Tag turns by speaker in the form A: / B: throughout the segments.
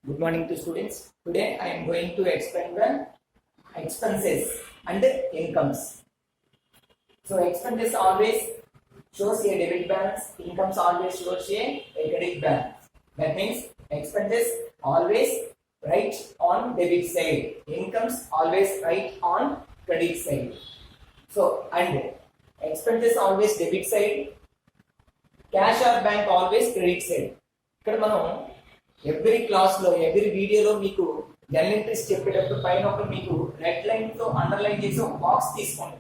A: Good morning to students. Today I am going to explain the expenses and incomes. So expenses always shows a debit balance, incomes always shows a credit balance. That means expenses always write on debit side, incomes always write on credit side. So and expenses always debit side, cash or bank always credit side. ఇక్కడ మనం every class లో every వీడియోలో మీకు general entries చెప్పేటప్పుడు పైన ఒక మీకు red line తో అండర్లైన్ చేసి ఒక బాక్స్ తీసుకోండి.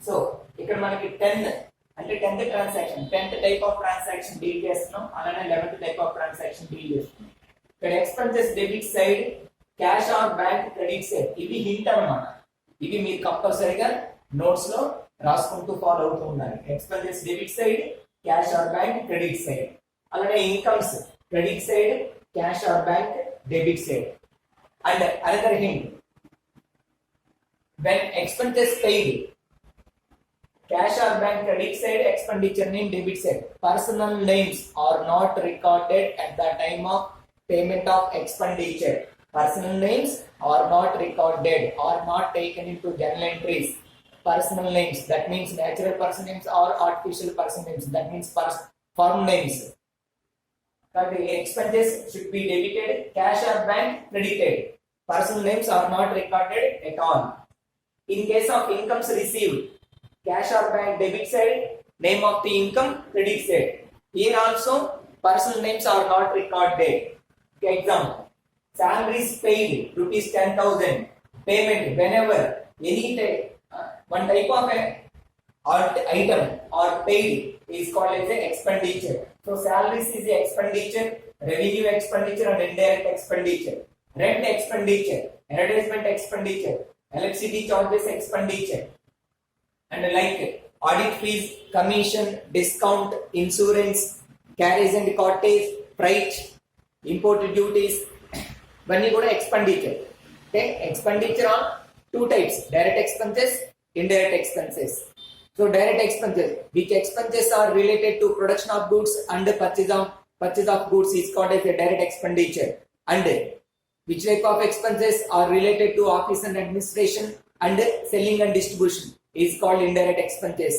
A: సో ఇక్కడ మనకి 10 అంటే 10th transaction 10th type of transaction deal చేస్తున్నాం, అలానే 11th type of transaction deal చేస్తున్నాం. ఇక్కడ expenses debit side, cash or bank credit side, ఇవి హింట్ అన్నమాట. ఇవి మీరు కంపల్సరీగా నోట్స్ లో రాసుకుంటూ ఫాలో అవుతూ ఉండాలి. Expenses debit side, cash or bank credit side, అలానే incomes credit side, cash or bank debit side. And another hint, when expenses paid, cash or bank credit side, expenditure name debit side, personal names are not recorded at the time of payment of expenditure. Personal names are not recorded or not taken into journal entries. Personal names, that means natural person names or artificial person names, that means firm names. The expenses should be debited, cash or bank credited. Personal names are not recorded at all. In case of incomes received, cash or bank debit side, name of the income credit side. Here also personal names are not recorded. Okay, example, salaries paid rupees 10,000. Payment whenever any one type of item or paid is called as a expenditure. So salaries is a expenditure, revenue expenditure and indirect expenditure, rent expenditure, advertisement expenditure, electricity charges expenditure, and like audit fees, commission, discount, insurance, carriage and cottage, freight, import duties, ivanni kuda expenditure. Okay, expenditure on two types: direct expenses, indirect expenses. So direct expenses, which expenses are related to production of goods and purchase of goods is called as a direct expenditure. And which type of expenses are related to office and administration and selling and distribution is called indirect expenses.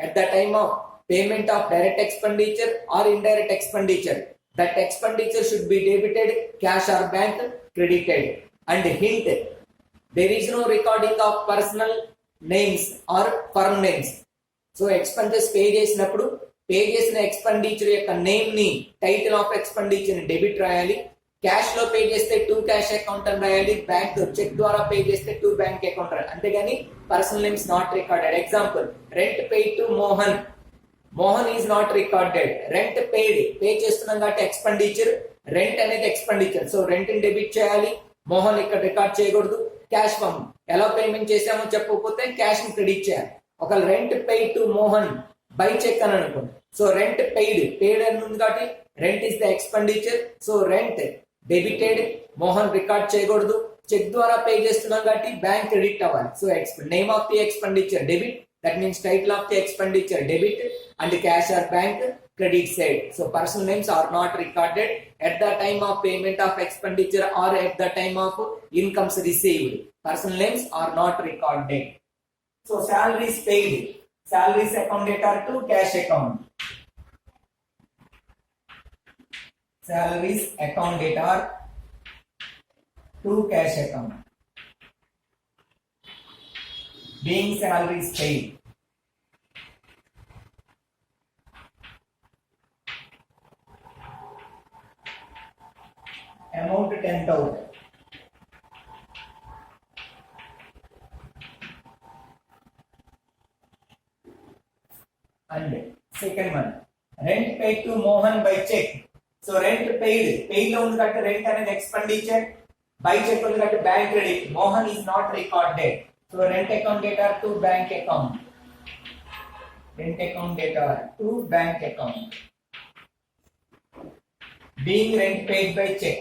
A: At the time of payment of direct expenditure or indirect expenditure, that expenditure should be debited, cash or bank credited. And hint, there is no recording of personal names or firm names. So expenses pay చేసినప్పుడు pay చేసిన expenditure యొక్క name ని, title of expenditure ని debit రాయాలి. Cash లో pay చేస్తే to cash account అని రాయాలి. బ్యాంక్ చెక్ ద్వారా పే చేస్తే టు బ్యాంక్ అకౌంట్ రాయాలి. అంతేగాని personal names not recorded. Example, rent paid to Mohan, Mohan is not recorded. Rent paid, pay చేస్తున్నాం కాబట్టి ఎక్స్పెండిచర్, రెంట్ అనేది ఎక్స్పెండిచర్. సో రెంట్ ని డెబిట్ చేయాలి, మోహన్ ఇక్కడ రికార్డ్ చేయకూడదు. క్యాష్ ఫామ్ ఎలా పేమెంట్ చేసామో చెప్పకపోతే క్యాష్ ని క్రెడిట్ చేయాలి. ఒక rent paid to Mohan by cheque అని అనుకోండి. సో రెంట్ పెయిడ్ అని ఉంది కాబట్టి rent is the expenditure. So rent debited, Mohan record చేయకూడదు. చెక్ ద్వారా పే చేస్తున్నాం కాబట్టి బ్యాంక్ క్రెడిట్ అవ్వాలి. So name of the expenditure debit, that means title of the expenditure debit and cash or bank credit side. So personal names are not recorded at the time of payment of expenditure or at the time of incomes received. Personal names are not recorded. So salaries paid, salaries accounted are to cash account. Salaries accounted are to cash account. Being salaries paid. Amount 10,000. And second one, rent paid to Mohan by check. So rent paid lo undi kat rent అనేది expenditure, by check undi kat bank credit. Mohan is not recorded. So rent account data to bank account. Rent account data to bank account. Being rent paid by check.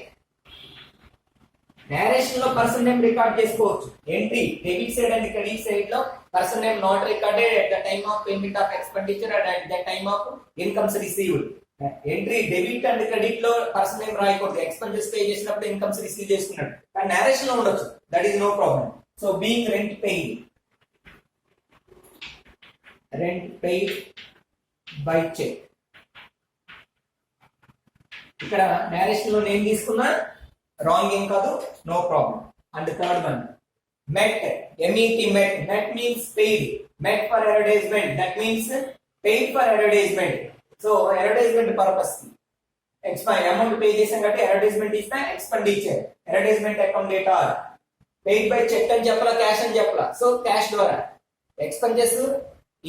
A: Narration లో person name record చేసుకోవచ్చు. Entry debit side and credit side లో person name not recorded at the time of payment of expenditure and at the time of incomes received. Entry debit and credit లో person name రాయకూడదు. Expenses pay చేసినప్పుడు incomes receive చేసుకున్నాడు కానీ narration లో ఉండొచ్చు, that is no problem. So being rent paid by cheque. ఇక్కడ narration లో నేను తీసుకున్నా రాంగ్ ఏం కాదు, no problem. And third one MET, MET means paid, MET for advertisement, that means paid for advertisement. So advertisement purpose amount pay చేసాం కాబట్టి advertisement is the expenditure. Advertisement account data paid by check అని చెప్పలా, cash అని చెప్పలా. So cash ద్వారా expenses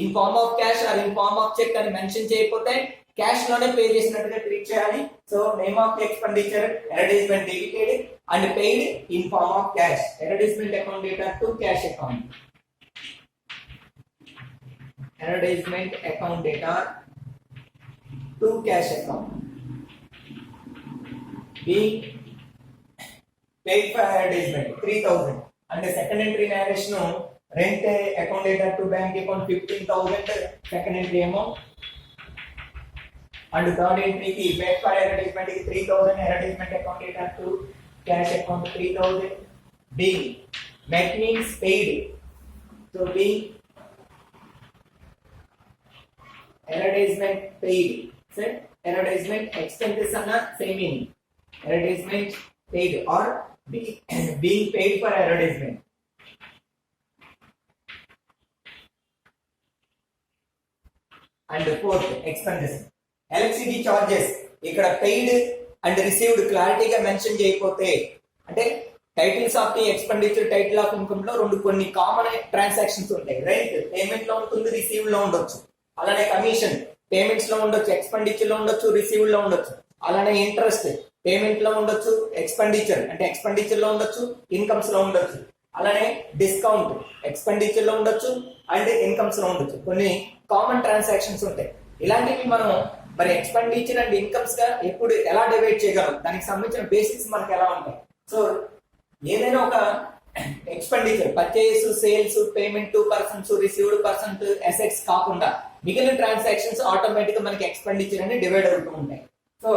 A: in form of cash or in form of cheque అని mention చేయకపోతే cash లోనే పే చేసినట్టుగా ట్రీట్ చేయాలి. So name of the expenditure advertisement debited and paid in form of cash. Advertisement account data to cash account. Advertisement account data to cash account. Being paid for advertisement 3000 and the second entry narration rent account data to bank account 15,000 second entry amount. And third entry ki paid for advertisement is 3,000 advertisement account data to cash account 3,000. Being MET means paid, so being advertisement paid. So advertisement expenses anna same meaning. Advertisement paid or being paid for advertisement. And fourth expenses. Electricity charges ఇక్కడ paid and received క్లారిటీగా mention చేయకపోతే, అంటే titles of the expenditure, title of income లో కొన్ని common transactions ఉంటాయి. Rent payment లో ఉంటుంది, receive లో ఉండొచ్చు. అలానే కమిషన్ పేమెంట్స్ లో ఉండొచ్చు, ఎక్స్పెండిచర్ లో ఉండొచ్చు, రిసీవ్ లో ఉండొచ్చు. అలానే ఇంట్రెస్ట్ పేమెంట్ లో ఉండొచ్చు, ఎక్స్పెండిచర్ అంటే ఎక్స్పెండిచర్ లో ఉండొచ్చు, ఇన్కమ్స్ లో ఉండొచ్చు. అలానే డిస్కౌంట్ ఎక్స్పెండిచర్ లో ఉండొచ్చు అండ్ ఇన్కమ్స్ లో ఉండొచ్చు. కొన్ని కామన్ ట్రాన్సాక్షన్స్ ఉంటాయి. ఇలాంటివి మనం మరి ఎక్స్పెండిచర్ అండ్ ఇన్కమ్స్ గా ఎప్పుడు ఎలా డివైడ్ చేయగలం, దానికి సంబంధించిన బేసిక్స్ మనకి ఎలా ఉంటాయి. సో ఏదైనా ఒక expenditure purchase, sales, payment to persons, received persons, assets కాకుండా మిగిలిన ట్రాన్సాక్షన్స్ ఆటోమేటిక్ గా మనకి ఎక్స్పెండిచర్ అని డివైడ్ అవుతూ ఉంటాయి. సో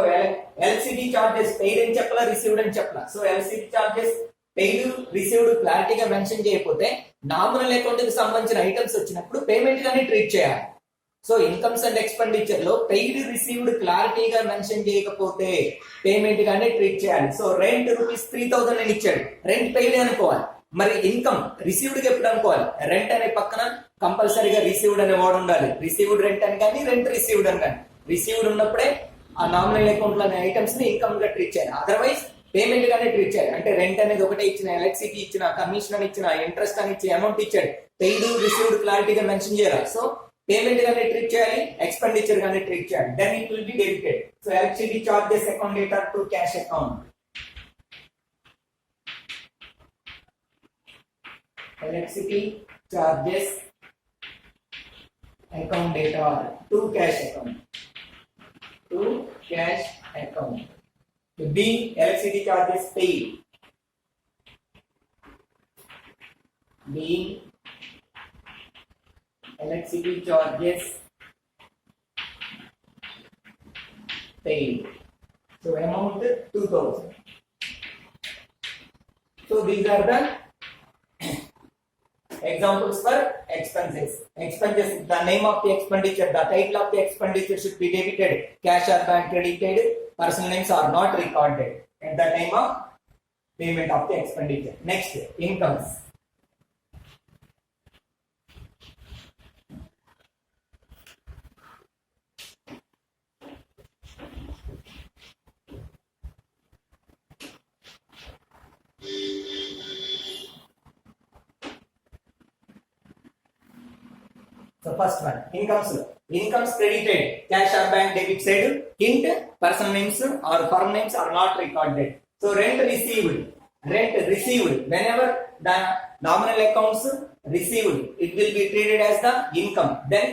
A: ఎల్సిడి చార్జెస్ పెయిడ్ అని చెప్పాలా, రిసీవ్డ్ అని చెప్పాలా. So LCD charges paid, received క్లారిటీగా మెన్షన్ చేయకపోతే నామినల్ అకౌంట్ కి సంబంధించిన ఐటమ్స్ వచ్చినప్పుడు పేమెంట్ గానే ట్రీట్ చేయాలి. సో ఇన్కమ్స్ అండ్ ఎక్స్పెండిచర్ లో పెయిడ్, రిసీవ్డ్ క్లారిటీగా మెన్షన్ చేయకపోతే పేమెంట్ గానే ట్రీట్ చేయాలి. సో రెంట్ ₹3,000 అని ఇచ్చాడు, రెంట్ పెయిడ్ అనుకోవాలి. మరి ఇన్కమ్ రిసీవ్డ్ కి ఎప్పుడు అనుకోవాలి, రెంట్ అనే పక్కన కంపల్సరీగా రిసీవ్డ్ అనే వర్డ్ ఉండాలి. రిసీవ్డ్ రెంట్ అని కానీ రెంట్ రిసీవ్డ్ అని కానీ, రిసీవ్డ్ ఉన్నప్పుడే ఆ నామినల్ అకౌంట్ లోని ఐటమ్స్ ని ఇన్కమ్ గా ట్రీట్ చేయాలి. అదర్వైజ్ పేమెంట్ గానే ట్రీట్ చేయాలి. అంటే రెంట్ అనేది ఒకటే ఇచ్చిన, ఎలక్ట్రిసిటీ ఇచ్చిన, కమిషన్ అని ఇచ్చిన, ఇంట్రెస్ట్ అని ఇచ్చి అమౌంట్ ఇచ్చాడు, పెయిడ్, రిసీవ్డ్ క్లారిటీగా మెన్షన్ చేయాలి. సో పేమెంట్ గానే ట్రీట్ చేయాలి, ఎక్స్పెండిచర్ గానే ట్రీట్ చేయాలి. Then it will be debited. So electricity charges account data to cash account. Electricity charges account data to cash account. To cash account. To be electricity charges paid. Being electricity charges paid. So amount 2,000. So these are the examples for expenses. Expenses, the name of the expenditure, the title of the expenditure should be debited, cash or bank credited, personal names are not recorded at the time of payment of the expenditure. Next, incomes. So first one, incomes credited, cash or bank debit side, hint person names or firm names are not recorded. So rent received, whenever the nominal accounts received, it will be treated as the income. Then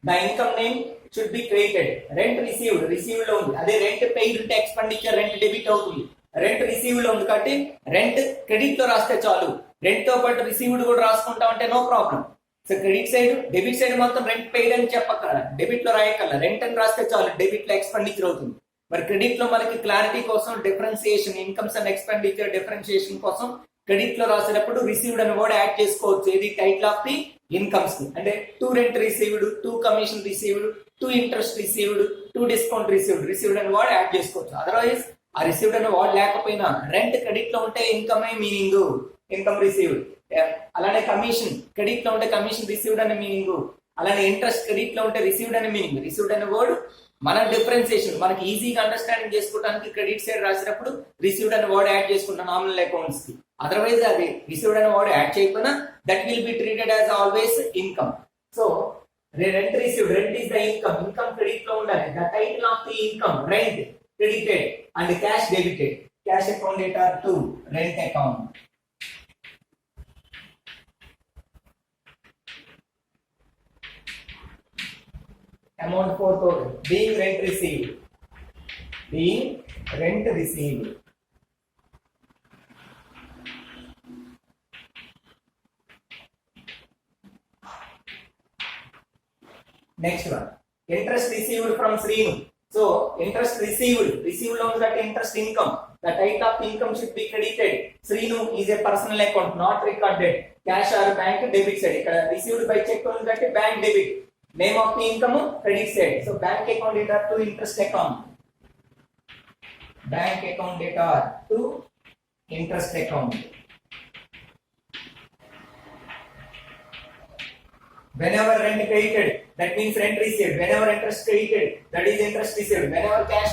A: the income name should be created. Rent received లో ఉంది, అదే rent paid ఉంటే expenditure rent debit అవుతుంది. Rent received లో ఉంది కాబట్టి rent credit లో రాస్తే చాలు. రెంట్ తో పాటు రిసీవ్డ్ కూడా రాసుకుంటా ఉంటే no problem. So credit side, debit side మాత్రం రెంట్ పెయిడ్ అని చెప్పక్కల, డెబిట్ లో రాయక్కల, రెంట్ అని రాస్తే చాలు, డెబిట్ లో ఎక్స్పెండిచర్ అవుతుంది. మరి క్రెడిట్ లో మనకి క్లారిటీ కోసం differentiation, incomes and expenditure differentiation కోసం క్రెడిట్ లో రాసేటప్పుడు రిసీవ్డ్ అని వర్డ్ యాడ్ చేసుకోవచ్చు. ఇది టైటిల్ ఆఫ్ ది ఇన్కమ్స్ కి, అంటే to rent received, to commission received, to interest received, to discount received, received అని వర్డ్ యాడ్ చేసుకోవచ్చు. అదర్వైజ్ ఆ రిసీవ్డ్ అనే వర్డ్ లేకపోయినా రెంట్ క్రెడిట్ లో ఉంటే ఇన్కమ్ మీనింగ్, ఇన్కమ్ రిసీవ్డ్. అలానే కమిషన్ క్రెడిట్ లో ఉంటే కమిషన్ రిసీవ్డ్ అనే మీనింగ్, అలానే ఇంట్రెస్ట్ క్రెడిట్ లో ఉంటే రిసీవ్డ్ అనే మీనింగ్. రిసీవ్డ్ అనే వర్డ్ మన డిఫరెన్సియేషన్ మనకి ఈజీగా అండర్స్టాండింగ్ చేసుకోవడానికి క్రెడిట్ సైడ్ రాసినప్పుడు రిసీవ్డ్ అనే వర్డ్ యాడ్ చేసుకుంటాం నామినల్ అకౌంట్స్ కి. అదర్వైజ్ అది రిసీవ్డ్ అనే వర్డ్ యాడ్ చేయకపోయినా that will be treated as always income. So rent received, rent is the income, income credit లో ఉండాలి. The title of the income rent credited and cash debited. Cash account data to rent account. Amount 4,000 being rent received, being rent received. Next one, interest received from Srinu. So interest received lo is that interest income. The title of income should be credited. Srinu is a personal account, not recorded. Cash or bank debit side. Ikkada received by check on that bank debit. Name of the income credit side. So bank account data to interest account. Bank account data to interest account. Whenever rent credited, that means rent received. Whenever interest credited, that is interest received. Whenever cash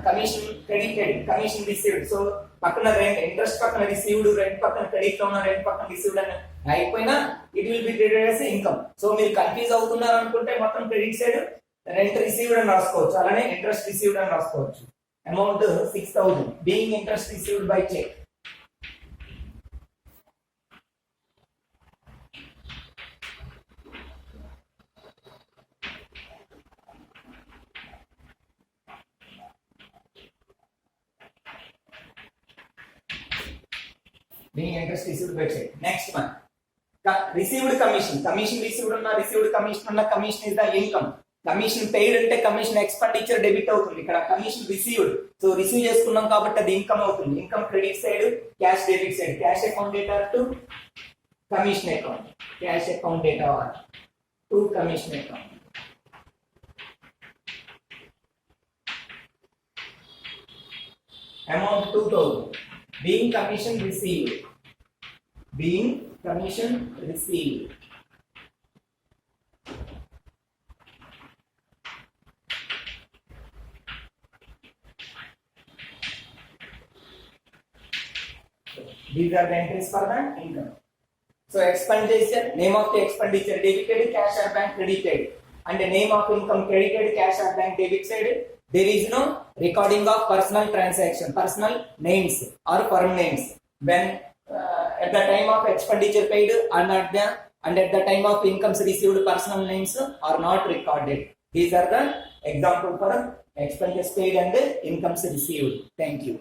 A: commission credited, commission received. So పక్కన rent, interest పక్కన received, rent పక్కన credit లో ఉన్న rent పక్కన received అని అయిపోయినా it will be treated as income. So మీరు confuse అవుతున్నారు అనుకుంటే మొత్తం క్రెడిట్ సైడ్ రెంట్ రిసీవ్డ్ అని రాసుకోవచ్చు, అలానే ఇంట్రెస్ట్ రిసీవ్డ్ అని రాసుకోవచ్చు. Amount 6,000 being interest received by cheque. Being interest received by check. Next one, received commission. Commission received ఉన్న received commission ఉన్న commission is the income. Commission paid అంటే commission expenditure debit అవుతుంది. ఇక్కడ commission received, so receive చేసుకున్నాం కాబట్టి అది income అవుతుంది. Income credit side, cash debit side. Cash account data to commission account. Cash account data to commission account. Amount 2,000 being commission received. Being commission received. These are the entries for the income. So expenditure, name of the expenditure debited, cash or bank credited, and the name of income credited, cash or bank debit side. There is no recording of personal transaction, personal names or firm names. When at the time of expenditure paid and at the time of incomes received, personal names are not recorded. These are the example for expenses paid and incomes received. Thank you.